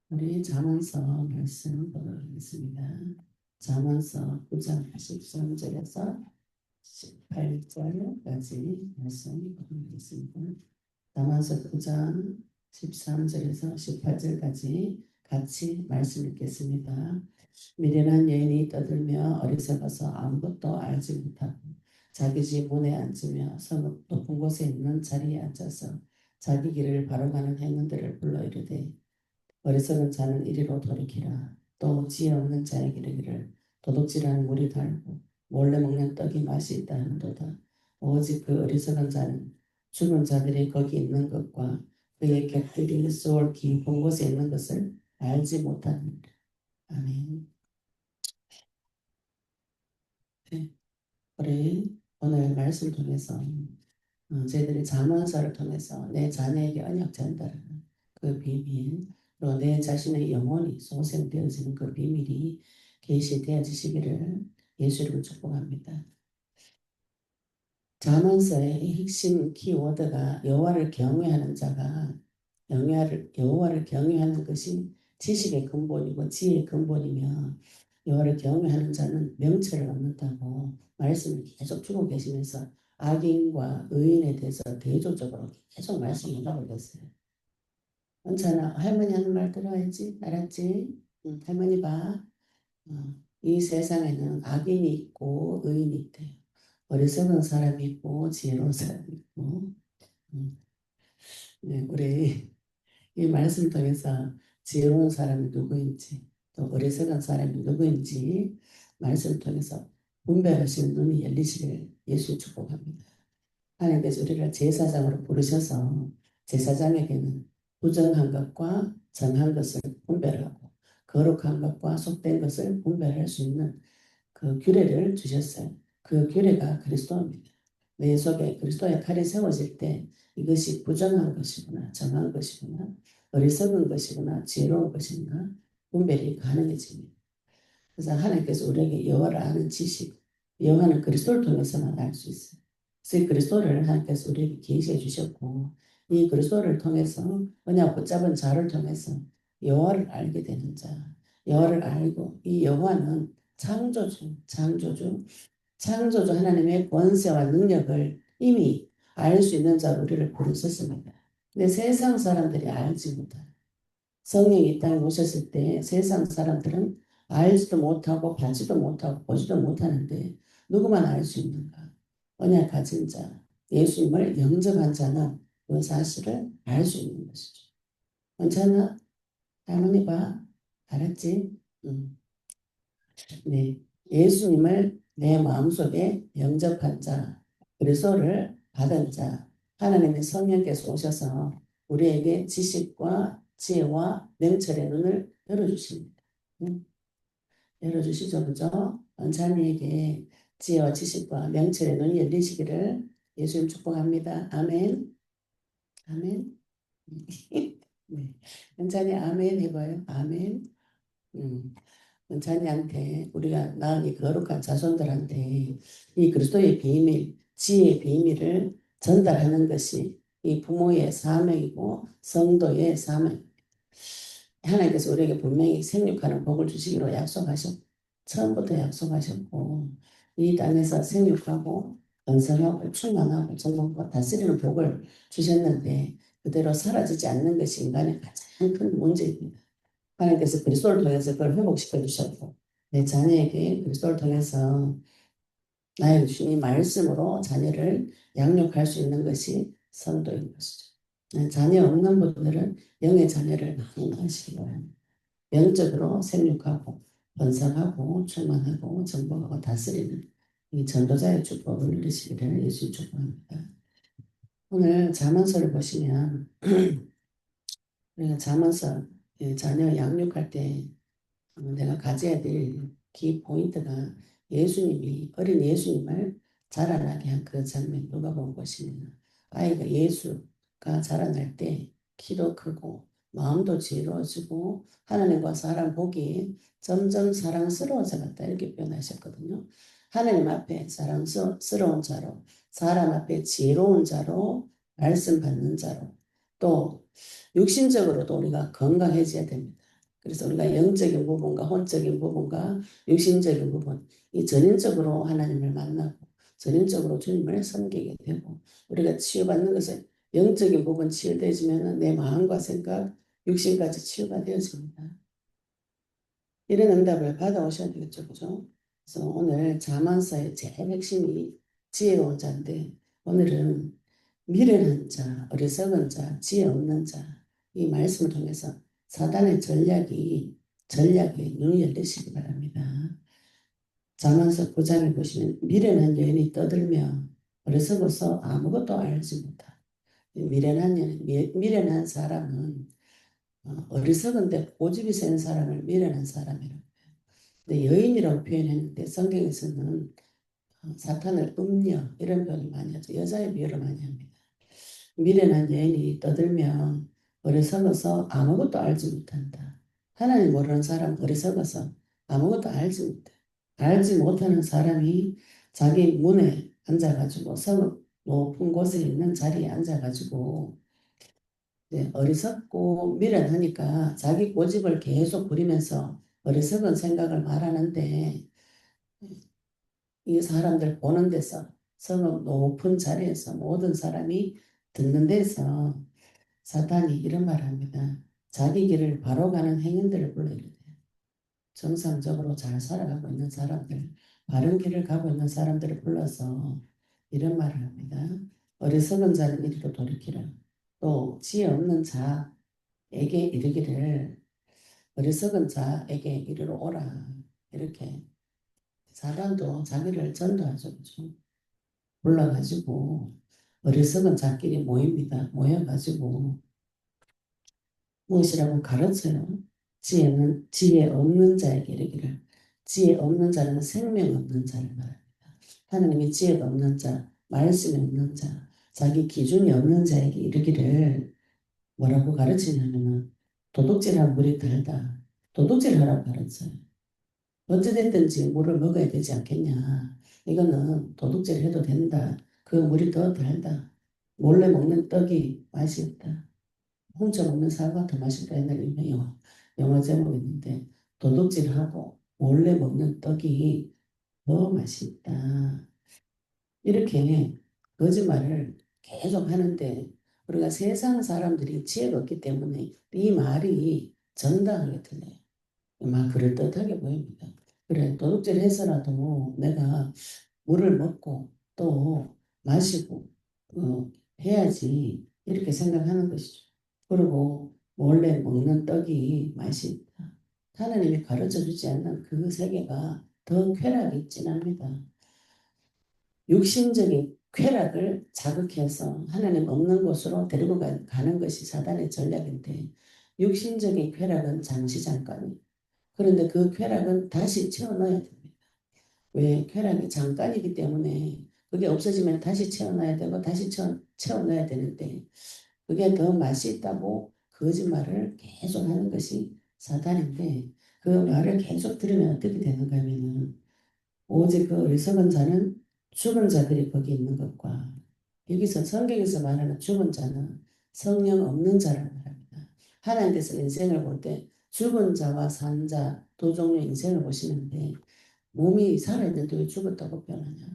우리 잠언서 말씀 보도록 하겠습니다. 잠언서 9장 13절에서 18절까지 말씀 보도록 하겠습니다. 잠언서 9장 13절에서 18절까지 같이 말씀 읽겠습니다. 미련한 여인이 떠들며 어리석어서 아무것도 알지 못하고 자기 집 문에 앉으며 높은 곳에 있는 자리에 앉아서 자기 길을 바로 가는 행운들을 불러 이르되 어리석은 자는 이리로 돌이키라. 또 지혜 없는 자에게 이르기를 도둑질하는 물이 달고 몰래 먹는 떡이 맛이 있다 하는도다. 오직 그 어리석은 자는 죽은 자들이 거기 있는 것과 그의 곁들이 쏠 깊은 곳에 있는 것을 알지 못하느니라. 아멘. 네, 우리 오늘 말씀 통해서 저희들이 잠언서를 통해서 내 자녀에게 언약 전달하는 그 비밀, 또 내 자신의 영혼이 소생되어지는 그 비밀이 계시되어지시기를 예수 이름으로 축복합니다. 잠언서의 핵심 키워드가 여호와를 경외하는 자가 여호와를 경외하는 것이 지식의 근본이고 지혜의 근본이며 여호와를 경외하는 자는 명철을 얻는다고 말씀을 계속 주고 계시면서 악인과 의인에 대해서 대조적으로 계속 말씀을 하고 계세요. 원찬아, 할머니 하는 말 들어야지. 알았지? 할머니 봐. 이 세상에는 악인이 있고 의인이 있대요. 어리석은 사람이 있고 지혜로운 사람이 있고. 음, 네, 우리 이 말씀 통해서 지혜로운 사람이 누구인지 또 어리석은 사람이 누구인지 말씀 통해서 분별하시는 눈이 열리시길 예수 축복합니다. 하나님께서 우리를 제사장으로 부르셔서 제사장에게는 부정한 것과 정한 것을 분별하고 거룩한 것과 속된 것을 분별할 수 있는 그 규례를 주셨어요. 그 규례가 그리스도입니다. 내 속에 그리스도의 칼이 세워질 때 이것이 부정한 것이구나, 정한 것이구나, 어리석은 것이구나, 지혜로운 것이구나 분별이 가능해집니다. 그래서 하나님께서 우리에게 여호와를 아는 지식, 여호와는 그리스도를 통해서만 알 수 있어요. 그래서 이 그리스도를 하나님께서 우리에게 계시해 주셨고 이 그리스도를 통해서 언약 붙잡은 자를 통해서 여호와를 알게 되는 자, 여호와를 알고 이 여호와는 창조주 하나님의 권세와 능력을 이미 알 수 있는 자로 우리를 부르셨습니다. 근데 세상 사람들이 알지 못해요. 성령이 이 땅에 오셨을 때 세상 사람들은 알지도 못하고 받지도 못하고 보지도 못하는데 누구만 알 수 있는가? 언약 가진 자, 예수님을 영접한 자는 그 사실을 알 수 있는 것이죠. 괜찮아? 할머니 봐. 알았지? 네. 예수님을 내 마음속에 영접한 자, 그리스도를 받은 자, 하나님의 성령께서 오셔서 우리에게 지식과 지혜와 명철의 눈을 열어주십니다. 열어주시죠, 그죠? 원찬이에게 지혜와 지식과 명철의 눈이 열리시기를 예수님 축복합니다. 아멘. 아멘. 네. 원찬이 아멘 해봐요. 아멘. 자녀한테 우리가 낳은 이 거룩한 자손들한테 이 그리스도의 비밀, 지혜의 비밀을 전달하는 것이 이 부모의 사명이고 성도의 사명. 하나님께서 우리에게 분명히 생육하는 복을 주시기로 약속하셨고 처음부터 약속하셨고 이 땅에서 생육하고 번성하고 충만하고 정복하고 다스리는 복을 주셨는데 그대로 사라지지 않는 것이 인간의 가장 큰 문제입니다. 하나님께서 그리스도를 통해서 그걸 회복시켜 주셨고 내 자녀에게 그리스도를 통해서 나의 주신 이 말씀으로 자녀를 양육할 수 있는 것이 선도인 것이죠. 자녀 없는 분들은 영의 자녀를 많이 낳으시기 바랍니다. 영적으로 생육하고 번성하고 충만하고 정복하고 다스리는 이 전도자의 축복을 누리시기를 예수 축복합니다. 오늘 잠언서를 보시면 우리가 잠언서 자녀 양육할 때 내가 가져야 될 키 포인트가 예수님이 어린 예수님을 자라나게 한 그 장면 누가 본 것이냐. 아이가 예수가 자라날 때 키도 크고 마음도 지혜로워지고 하나님과 사람 보기 점점 사랑스러워져 갔다 이렇게 표현하셨거든요. 하나님 앞에 사랑스러운 자로 사람 앞에 지혜로운 자로 말씀 받는 자로 또 육신적으로도 우리가 건강해져야 됩니다. 그래서 우리가 영적인 부분과 혼적인 부분과 육신적인 부분, 이 전인적으로 하나님을 만나고 전인적으로 주님을 섬기게 되고 우리가 치유받는 것은 영적인 부분 치유되어지면 내 마음과 생각, 육신까지 치유가 되어집니다. 이런 응답을 받아오셔야 되겠죠. 그죠? 그래서 오늘 자만사의 제일 핵심이 지혜로운 자인데 오늘은 미련한 자, 어리석은 자, 지혜 없는 자 이 말씀을 통해서 사단의 전략에 눈이 열리시기 바랍니다. 자만서 9장을 보시면 미련한 여인이 떠들며 어리석어서 아무것도 알지 못하다. 미련한 사람은 어리석은데 고집이 센 사람을 미련한 사람이라고. 근데 여인이라고 표현했는데 성경에서는 사탄을 음녀 이런 표현을 많이 하죠. 여자의 비유를 많이 합니다. 미련한 여인이 떠들며 어리석어서 아무것도 알지 못한다. 하나님 모르는 사람 어리석어서 아무것도 알지 못해. 알지 못하는 사람이 자기 문에 앉아가지고 성 높은 곳에 있는 자리에 앉아가지고 어리석고 미련하니까 자기 고집을 계속 부리면서 어리석은 생각을 말하는데 이 사람들 보는 데서 성읍 높은 자리에서 모든 사람이 듣는 데서 사탄이 이런 말을 합니다. 자기 길을 바로 가는 행인들을 불러 이르되 정상적으로 잘 살아가고 있는 사람들, 바른 길을 가고 있는 사람들을 불러서 이런 말을 합니다. 어리석은 자는 이리로 돌이키라. 또 지혜 없는 자에게 이르기를 어리석은 자에게 이리로 오라. 이렇게 사단도 자기를 전도하죠. 그죠? 불러가지고 어리석은 자끼리 모입니다. 모여가지고 무엇이라고 가르쳐요. 지혜 없는 자에게 이르기를 지혜 없는 자는 생명 없는 자를 말합니다. 하나님이 지혜가 없는 자, 말씀이 없는 자, 자기 기준이 없는 자에게 이르기를 뭐라고 가르치냐면은 도둑질한 물이 달다. 도둑질 하라고 가르쳐요. 어찌됐든지 물을 먹어야 되지 않겠냐. 이거는 도둑질 해도 된다. 그 물이 더 달다. 몰래 먹는 떡이 맛이 없다. 훔쳐 먹는 사과가 더 맛있다. 옛날 영화 제목이 있는데 도둑질하고 몰래 먹는 떡이 더 맛있다. 이렇게 거짓말을 계속 하는데 우리가 세상 사람들이 지혜가 없기 때문에 이 말이 정당하게 들려요. 막 그럴듯하게 보입니다. 그래, 도둑질 해서라도 내가 물을 먹고 또 마시고 해야지 이렇게 생각하는 것이죠. 그리고 몰래 먹는 떡이 맛있다. 하나님이 가르쳐 주지 않는 그 세계가 더 쾌락이 진합니다. 육신적인 쾌락을 자극해서 하나님 없는 곳으로 데리고 가는 것이 사단의 전략인데 육신적인 쾌락은 잠시 잠깐이. 그런데 그 쾌락은 다시 채워넣어야 됩니다. 왜 쾌락이 잠깐이기 때문에 그게 없어지면 다시 채워넣어야 되고 다시 채워넣어야 되는데 그게 더 맛이 있다고 거짓말을 계속 하는 것이 사단인데 그 말을 계속 들으면 어떻게 되는가 하면은 오직 그 어리석은 자는 죽은 자들이 거기 있는 것과 여기서 성경에서 말하는 죽은 자는 성령 없는 자를 말합니다. 하나님께서 인생을 볼 때 죽은 자와 산 자 두 종류의 인생을 보시는데 몸이 살아있는데 왜 죽었다고 표현하냐.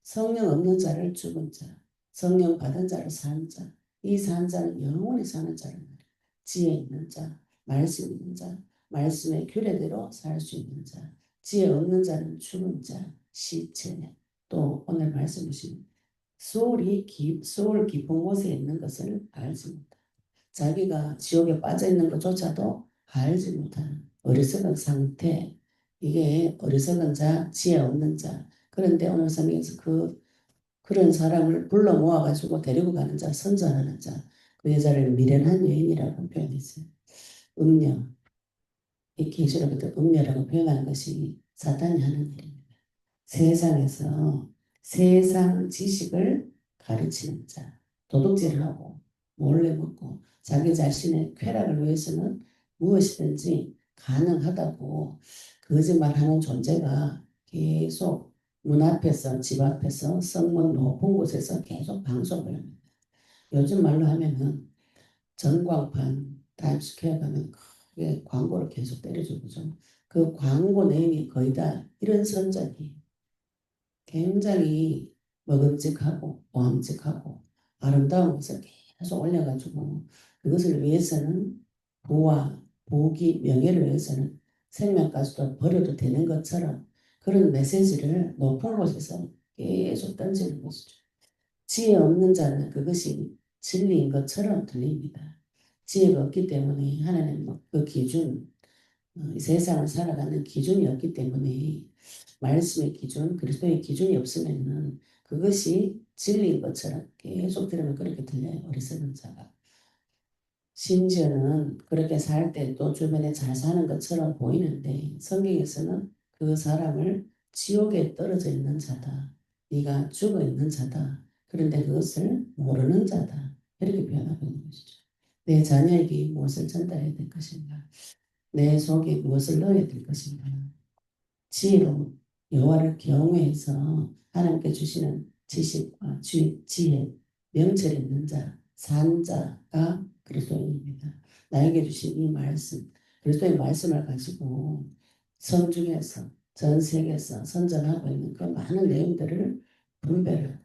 성령 없는 자를 죽은 자, 성령 받은 자를 산 자, 이 산 자는 영원히 사는 자를 말해요. 지혜 있는 자, 말씀 있는 자, 말씀의 규례대로 살 수 있는 자, 지혜 없는 자는 죽은 자, 시체. 또 오늘 말씀 보시면 소울 깊은 곳에 있는 것을 알지 못한다. 자기가 지옥에 빠져 있는 것조차도 알지 못하는 어리석은 상태. 이게 어리석은 자, 지혜 없는 자. 그런데 오늘 성경에서 그런 사람을 불러 모아가지고 데리고 가는 자, 선전하는 자. 그 여자를 미련한 여인이라고 표현했어요. 음녀. 이 계시록에도 음녀라고 표현하는 것이 사탄이 하는 일입니다. 세상에서 세상 지식을 가르치는 자, 도둑질하고 몰래 먹고 자기 자신의 쾌락을 위해서는 무엇이든지 가능하다고 거짓말하는 존재가 계속 문 앞에서 집 앞에서 성문 높은 곳에서 계속 방송을 합니다. 요즘 말로 하면은 전광판 타임스퀘어 가면 그게 광고를 계속 때려주고 좀 그 광고 내용이 거의 다 이런 선전이 굉장히 먹음직하고 보암직하고 아름다운 것을 계속 올려가지고 그것을 위해서는 부와 복이 명예를 위해서는 생명까지도 버려도 되는 것처럼 그런 메시지를 높은 곳에서 계속 던지는 것이죠. 지혜 없는 자는 그것이 진리인 것처럼 들립니다. 지혜가 없기 때문에 하나님 그 기준, 이 세상을 살아가는 기준이 없기 때문에 말씀의 기준, 그리스도의 기준이 없으면은 그것이 진리인 것처럼 계속 들으면 그렇게 들려요. 어리석은 자가. 심지어는 그렇게 살 때 또 주변에 잘 사는 것처럼 보이는데 성경에서는 그 사람을 지옥에 떨어져 있는 자다. 네가 죽어 있는 자다. 그런데 그것을 모르는 자다. 이렇게 표현하고 있는 것이죠. 내 자녀에게 무엇을 전달해야 될 것인가? 내 속에 무엇을 넣어야 될 것인가? 지혜로 여호와를 경외해서 하나님께 주시는 지식과 지혜, 명철 있는 자, 산 자가 그리스도인입니다. 나에게 주신 이 말씀, 그리스도의 말씀을 가지고 성 중에서 전 세계에서 선전하고 있는 그 많은 내용들을 분별하고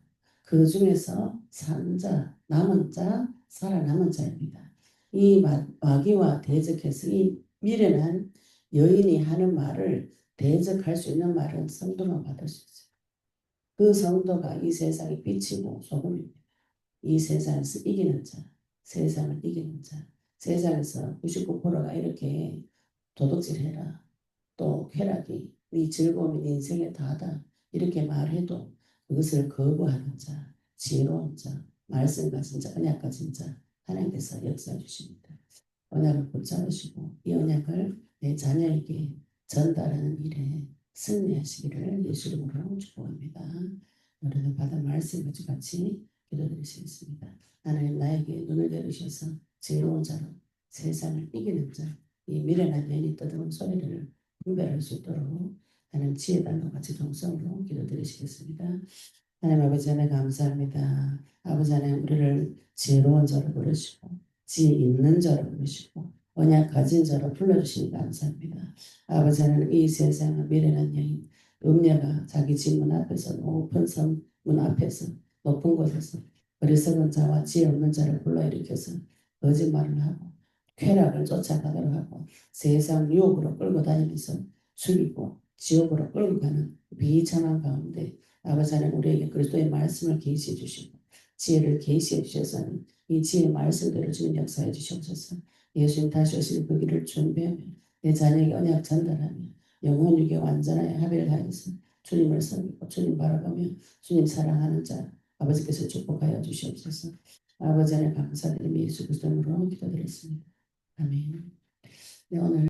그 중에서 산 자, 남은 자, 살아남은 자입니다. 이 마귀와 대적해서 이 미련한 여인이 하는 말을 대적할 수 있는 말은 성도만 받을 수 있어요. 그 성도가 이 세상의 빛이고 소금입니다. 이 세상에서 이기는 자, 세상을 이기는 자, 세상에서 99%가 이렇게 도둑질해라. 또 쾌락이 네 즐거움이 네 인생의 다다. 이렇게 말해도 그것을 거부하는 자, 지혜로운 자, 말씀 가진 자, 언약 가진 자, 하나님께서 역사해 주십니다. 언약을 붙잡으시고 이 언약을 내 자녀에게 전달하는 일에 승리하시기를 예수 이름으로 축복합니다. 우리는 받은 말씀 같이 기도드리시겠습니다. 하나님 나에게 눈을 내리셔서 지혜로운 자로 세상을 이기는 자, 이 미련한 여인이 떠드는 소리를 분별할 수 있도록 하나님 지혜 달라고 같이 동성으로 기도드리시겠습니다. 하나님 아버지 하나님 감사합니다. 아버지 하나님 우리를 지혜로운 자로 부르시고 지혜 있는 자로 부르시고 언약 가진 자로 불러주시니 감사합니다. 아버지 하나님 이 세상은 미련한 여인 음녀가 자기 집 문 앞에서 높은 성 문 앞에서 높은 곳에서 어리석은 자와 지혜 없는 자를 불러일으켜서 거짓말을 하고 쾌락을 쫓아가도록 하고 세상 유혹으로 끌고 다니면서 죽이고 지옥으로 끌고 가는 비참한 가운데 아버지 하나님 우리에게 그리스도의 말씀을 계시해 주시고 지혜를 계시해 주셔서 이 지혜의 말씀대로 지금 역사해 주시옵소서. 예수님 다시 오실 그 길을 준비하며 내 자녀에게 언약 전달하며 영혼 육에 완전하여 합의를 하여서 주님을 섬기고 주님 바라보며 주님 사랑하는 자 아버지께서 축복하여 주시옵소서. 아버지 하나님 감사드리며 예수 그리스도 이름으로 기도드렸습니다. 아멘. 네, 오늘